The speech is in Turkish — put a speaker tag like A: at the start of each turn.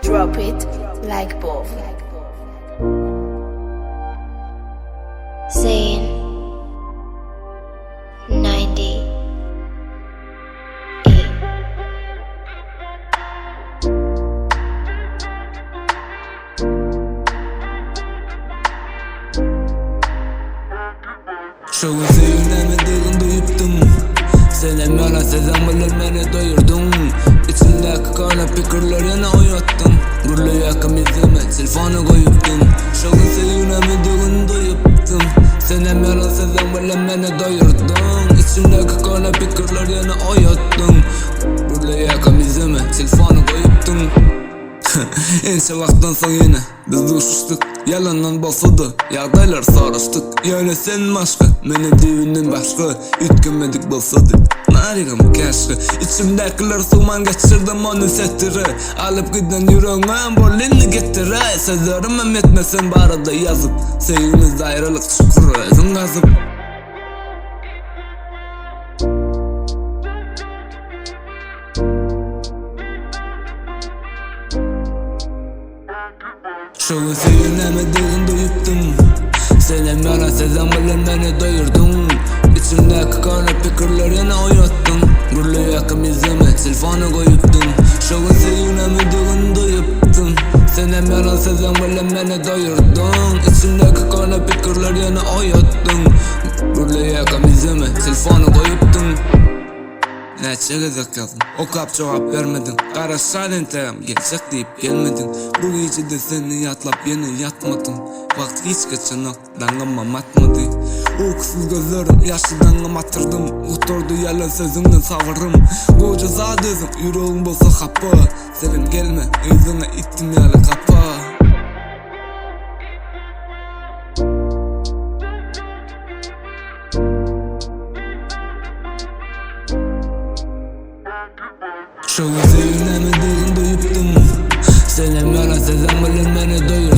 A: Drop it like both.
B: Zayn 98.
C: Şu sevgilemediğin duyuptum. Senem yalan sezem bilir beni doyurdun. İçimdeki kara fikirler yana uyattın. Gurlu yakım izime telefonu koyuptun. Şu sevgilemediğin duyuptum. Senem yalan sezem bilir beni doyurdun. İçimdeki kara fikirler yana uyattın. Gurlu yakım izime telefonu koyuptun. Ençe vaktan soň yine biz duşuştuk. Yalandan bolsa-da ýagdaýlar saraşdyk. Ýöne sen başga, meni diýinden başga ütkemedik bolsa-da. Narigam käşke, içimdekiler suman geçirdim onu setire. Alıp giden ýüregiňe bollyny getire. Sözlerim etmesen barada ýazyp, sevgimizde aýrylyk çukury özüň gazyp. Şu sevgilemediğin duyuptum. Senem yalan sezem bilen beni doyurdun. İçimdeki kara fikirler yana uyattın. Gurlu yakım izime telefonu koyuptun. Şu sevgilemediğin duyuptum. Senem yalan sezem bilen beni doyurdun. İçimdeki kara fikirler yana uyattın. Gurlu yakım izime telefonu koyuptun. Neçe gezek yazdım, okap cevap vermedin. Kara şalenteyim, gelecek deyip gelmedin. Bu gecede seni yatlap yine yatmadın. Vakt hiç geçen dangıma matmadı. Uykusuz gözlerim yaşlı dangım atırdım. Uturdu yalan sözünden savırım. Koca zadızım, yüreğim bolsa kapı. Senin gelme, yüzüne ittim yalı kapı. Şu sevgilemediğin duyuptum. Senem yalan sezem bilen beni doyurdun.